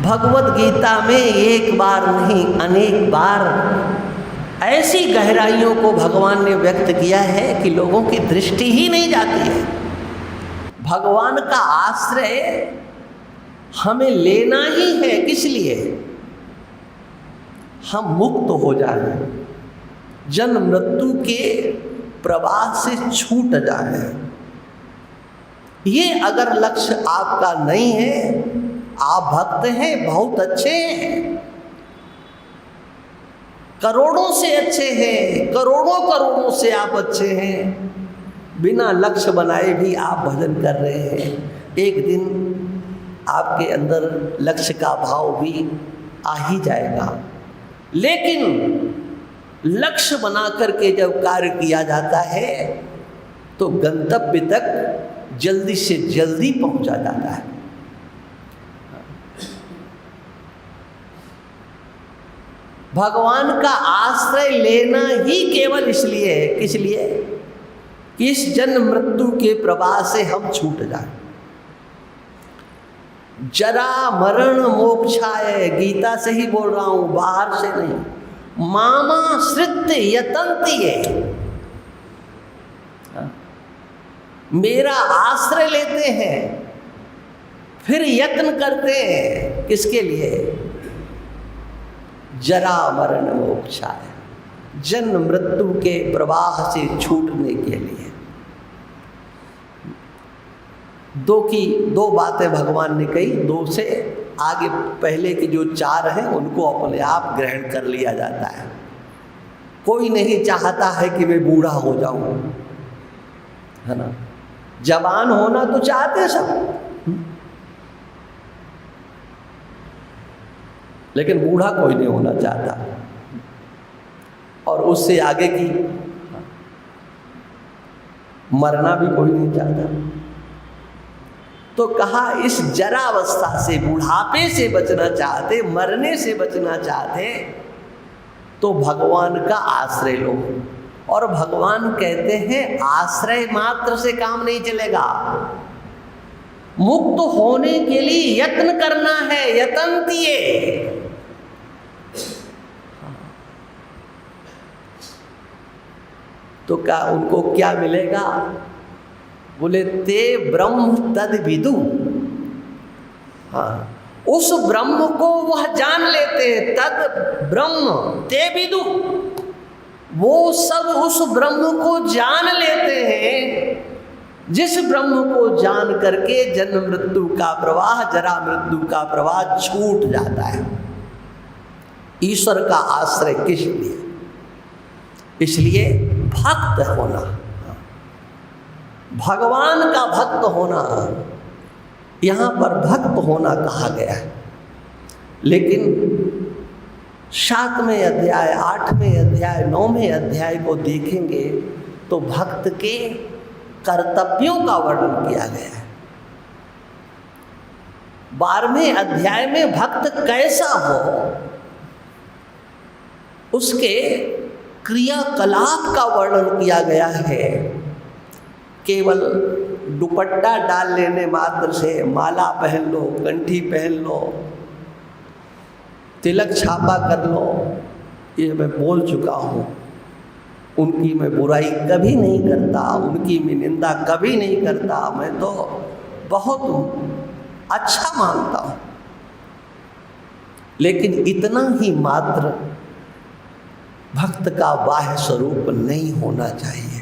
भगवत गीता में एक बार नहीं अनेक बार ऐसी गहराइयों को भगवान ने व्यक्त किया है कि लोगों की दृष्टि ही नहीं जाती है। भगवान का आश्रय हमें लेना ही है। किस लिए? हम मुक्त हो जाएं, जन्म मृत्यु के प्रवाह से छूट जाएं। ये अगर लक्ष्य आपका नहीं है, आप भक्त हैं, बहुत अच्छे हैं, करोड़ों से अच्छे हैं, करोड़ों से आप अच्छे हैं, बिना लक्ष्य बनाए भी आप भजन कर रहे हैं। एक दिन आपके अंदर लक्ष्य का भाव भी आ ही जाएगा। लेकिन लक्ष्य बना करके जब कार्य किया जाता है तो गंतव्य तक जल्दी से जल्दी पहुंचा जाता है। भगवान का आश्रय लेना ही केवल इसलिए है। किस लिए? कि इस जन्म मृत्यु के प्रवाह से हम छूट जाए। जरा मरण मोक्षाय, गीता से ही बोल रहा हूं, बाहर से नहीं। मामा श्रित यतन्तिये, मेरा आश्रय लेते हैं, फिर यत्न करते हैं। किसके लिए? जरा मरण मोक्षाय, जन्म मृत्यु के प्रवाह से छूटने के लिए। दो बातें भगवान ने कही, दो से आगे पहले की जो चार हैं उनको अपने आप ग्रहण कर लिया जाता है। कोई नहीं चाहता है कि मैं बूढ़ा हो जाऊं, है ना। जवान होना तो चाहते सब, लेकिन बूढ़ा कोई नहीं होना चाहता। और उससे आगे की मरना भी कोई नहीं चाहता। तो कहा इस जरावस्था से, बुढ़ापे से बचना चाहते, मरने से बचना चाहते, तो भगवान का आश्रय लो। और भगवान कहते हैं आश्रय मात्र से काम नहीं चलेगा, मुक्त होने के लिए यत्न करना है। यतन्तिये, तो क्या उनको क्या मिलेगा? बोले ते ब्रह्म तद विदु। हाँ, उस ब्रह्म को वह जान लेते हैं। तद ब्रह्म ते विदु, वो सब उस ब्रह्म को जान लेते हैं जिस ब्रह्म को जान करके जन्म मृत्यु का प्रवाह, जरा मृत्यु का प्रवाह छूट जाता है। ईश्वर का आश्रय किस लिए? इसलिए भक्त होना, भगवान का भक्त होना। यहाँ पर भक्त होना कहा गया है। लेकिन 7वें अध्याय, 8वें अध्याय, 9वें अध्याय को देखेंगे तो भक्त के कर्तव्यों का वर्णन किया गया है। 12वें अध्याय में भक्त कैसा हो, उसके क्रियाकलाप का वर्णन किया गया है। केवल दुपट्टा डाल लेने मात्र से, माला पहन लो, कंठी पहन लो, तिलक छापा कर लो, ये मैं बोल चुका हूँ। उनकी मैं बुराई कभी नहीं करता, उनकी मैं निंदा कभी नहीं करता। मैं तो बहुत अच्छा मानता हूँ। लेकिन इतना ही मात्र भक्त का बाह्य स्वरूप नहीं होना चाहिए,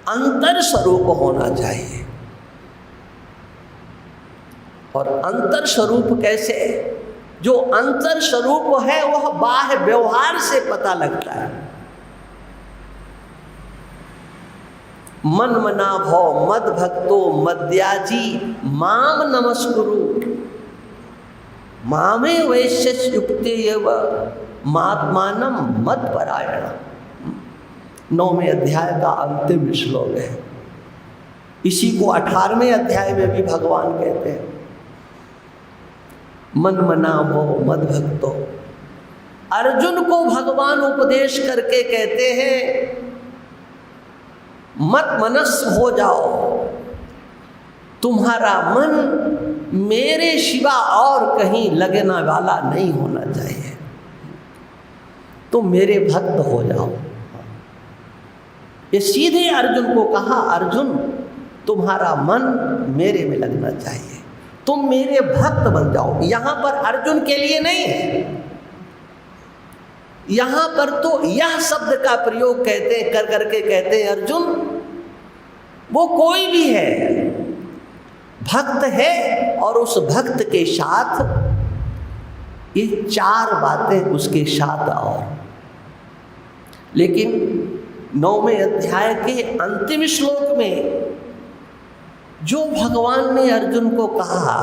अंतर स्वरूप होना चाहिए। और अंतर स्वरूप कैसे? जो अंतर स्वरूप है वह बाह्य व्यवहार से पता लगता है। मन मना भव मद भक्तो मद्याजी माम नमस्कुरु मामे वैश्य युक्ते एव महात्मानम मद परायण। 9वें अध्याय का अंतिम श्लोक है। इसी को 18वें अध्याय में भी भगवान कहते हैं, मन मना भो मद भक्तो। अर्जुन को भगवान उपदेश करके कहते हैं मत मनस्व हो जाओ, तुम्हारा मन मेरे सिवा और कहीं लगने वाला नहीं होना चाहिए, तुम मेरे भक्त हो जाओ। ये सीधे अर्जुन को कहा, अर्जुन तुम्हारा मन मेरे में लगना चाहिए, तुम मेरे भक्त बन जाओ। यहां पर अर्जुन के लिए नहीं है, यहां पर तो यह शब्द का प्रयोग कहते कर करके कहते हैं अर्जुन वो कोई भी है, भक्त है, और उस भक्त के साथ ये 4 बातें उसके साथ और। लेकिन 9वें अध्याय के अंतिम श्लोक में जो भगवान ने अर्जुन को कहा,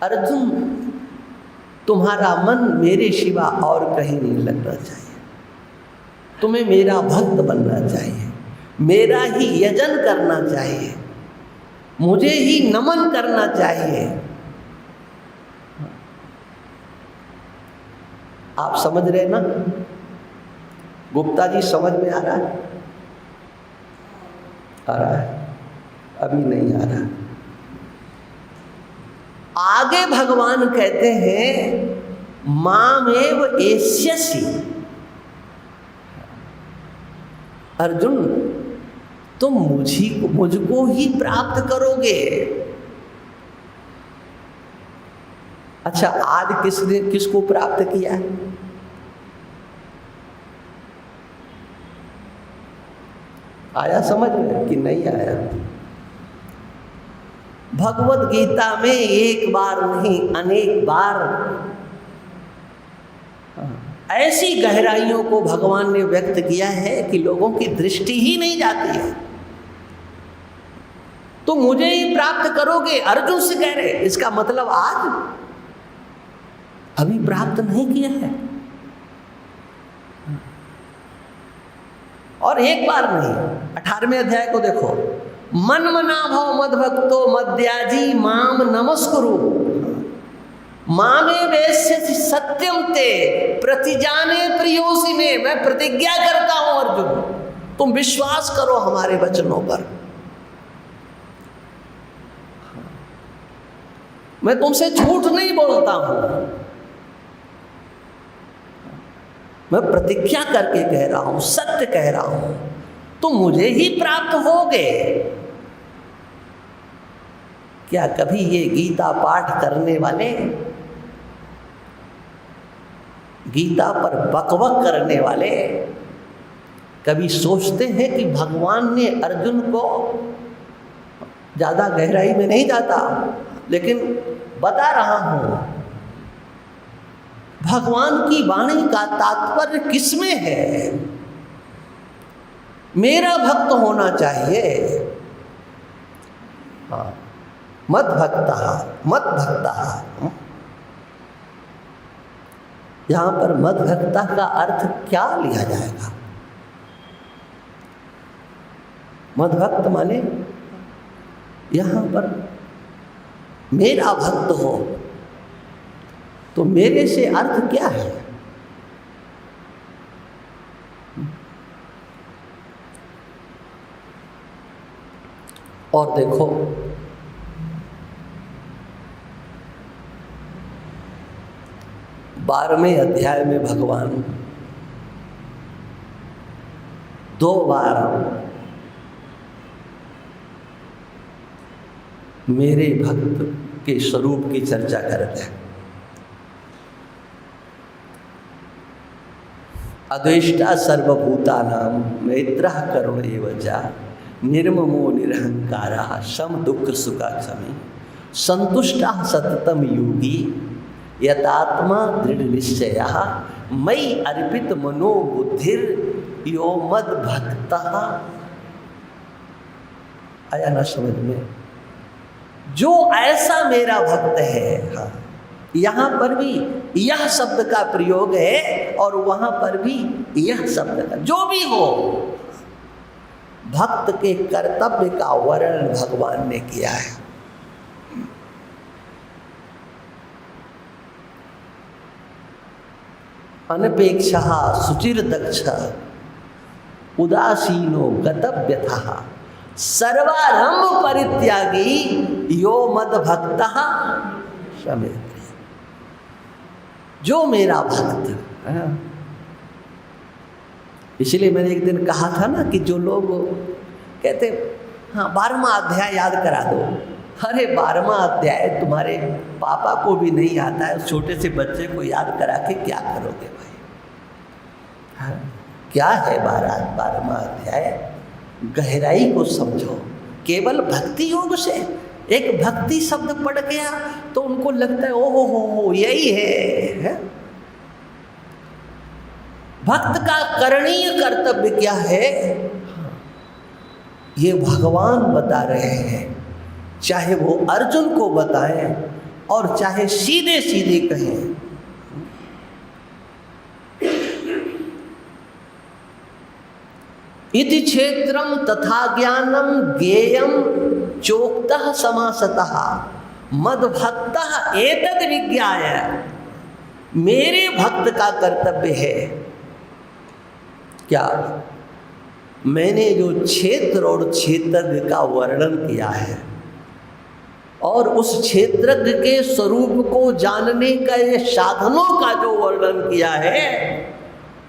अर्जुन तुम्हारा मन मेरे सिवा और कहीं नहीं लगना चाहिए, तुम्हें मेरा भक्त बनना चाहिए, मेरा ही यजन करना चाहिए, मुझे ही नमन करना चाहिए। आप समझ रहे ना? गुप्ता जी समझ में आ रहा है? आ रहा है? अभी नहीं आ रहा। आगे भगवान कहते हैं मामेव एष्यसि, अर्जुन तुम मुझको ही प्राप्त करोगे। अच्छा, आज किसने किसको प्राप्त किया? आया समझ में कि नहीं आया? भगवत गीता में एक बार नहीं अनेक बार ऐसी गहराइयों को भगवान ने व्यक्त किया है कि लोगों की दृष्टि ही नहीं जाती है। तो मुझे ही प्राप्त करोगे, अर्जुन से कह रहे, इसका मतलब आज अभी प्राप्त नहीं किया है। और एक बार नहीं, 18वें अध्याय को देखो, मन मना भव मद भक्तो मद्याजी माम नमस्कुरु मामे वैश्य सत्यम ते प्रतिजाने प्रियोसी में। मैं प्रतिज्ञा करता हूं अर्जुन, तुम विश्वास करो हमारे वचनों पर। मैं तुमसे झूठ नहीं बोलता हूं, मैं प्रतिज्ञा करके कह रहा हूं, सत्य कह रहा हूं, तुम मुझे ही प्राप्त होगे। क्या कभी ये गीता पाठ करने वाले, गीता पर बकबक करने वाले कभी सोचते हैं कि भगवान ने अर्जुन को, ज़्यादा गहराई में नहीं जाता लेकिन बता रहा हूं, भगवान की वाणी का तात्पर्य किसमें है? मेरा भक्त होना चाहिए। हाँ, मत भक्ता। यहां पर मत भक्ता का अर्थ क्या लिया जाएगा? मत भक्त माने यहां पर मेरा भक्त हो, तो मेरे से अर्थ क्या है? और देखो, बारहवें अध्याय में भगवान 2 बार मेरे भक्त के स्वरूप की चर्चा करते हैं। अद्वेष्टा सर्वभूतानां मैत्रः करुण एव च निर्ममो निरहंकारः सम दुख सुख क्षमी संतुष्टः सततम योगी यतात्मा दृढ़ निश्चयः मयि अर्पित मनो बुद्धिर यो मद भक्तः। आया ना समझ में? जो ऐसा मेरा भक्त है। हाँ, यहाँ पर भी यह शब्द का प्रयोग है और वहाँ पर भी यह शब्द का, जो भी हो, भक्त के कर्तव्य का वर्णन भगवान ने किया है। अनपेक्षः शुचिर्दक्षः उदासीनो गतव्यथः सर्वारंभ परित्यागी यो मद भक्तः समे प्रिय। जो मेरा भक्त है। इसलिए मैंने एक दिन कहा था ना कि जो लोग कहते हाँ 12वां अध्याय याद करा दो, अरे 12वां अध्याय तुम्हारे पापा को भी नहीं आता है, उस छोटे से बच्चे को याद करा के क्या करोगे भाई? हाँ, क्या है 12वां अध्याय? गहराई को समझो। केवल भक्ति योग से एक भक्ति शब्द पढ़ गया तो उनको लगता है ओहो हो यही है? भक्त का करणीय कर्तव्य क्या है ये भगवान बता रहे हैं, चाहे वो अर्जुन को बताएं और चाहे सीधे सीधे कहें। इति क्षेत्रम तथा ज्ञानम ज्ञेयम चोक्तः समासतः मद्भक्तः एतद् विज्ञाय। मेरे भक्त का कर्तव्य है क्या? मैंने जो क्षेत्र और क्षेत्रज्ञ का वर्णन किया है और उस क्षेत्रज्ञ के स्वरूप को जानने का ये साधनों का जो वर्णन किया है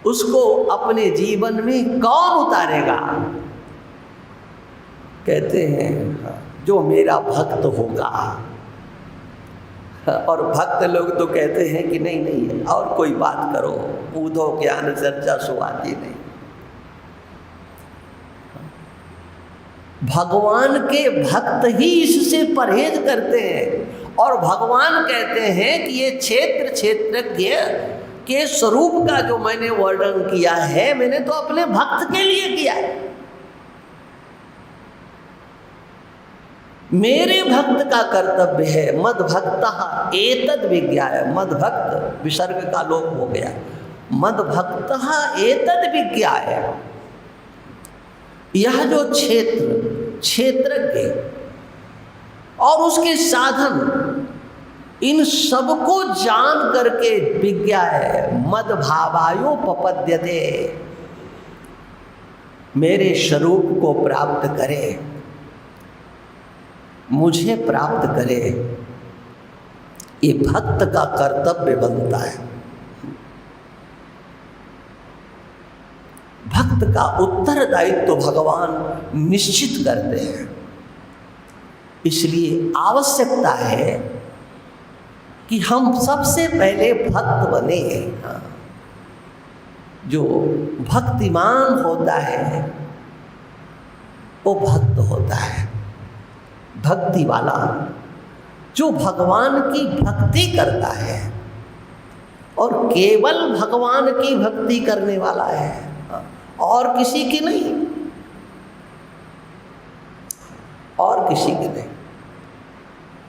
उसको अपने जीवन में कौन उतारेगा? कहते हैं जो मेरा भक्त होगा। और भक्त लोग तो कहते हैं कि नहीं नहीं और कोई बात करो, ऊधो ज्ञान चर्चा सुवादी नहीं। भगवान के भक्त ही इससे परहेज करते हैं और भगवान कहते हैं कि ये क्षेत्रज्ञ के स्वरूप का जो मैंने वर्णन किया है मैंने तो अपने भक्त के लिए किया है। मेरे भक्त का कर्तव्य है मद भक्तः एतद् विज्ञाय। मद भक्त विसर्ग का लोप हो गया। मद भक्तः एतद् विज्ञाय। यह जो क्षेत्रज्ञ और उसके साधन इन सबको जान करके विज्ञा है मद भावायो पपद्यते। मेरे स्वरूप को प्राप्त करे, मुझे प्राप्त करे, ये भक्त का कर्तव्य बनता है। भक्त का उत्तरदायित्व भगवान निश्चित करते हैं। इसलिए आवश्यकता है कि हम सबसे पहले भक्त बने। जो भक्तिमान होता है वो भक्त होता है, भक्ति वाला जो भगवान की भक्ति करता है और केवल भगवान की भक्ति करने वाला है और किसी की नहीं, और किसी की नहीं।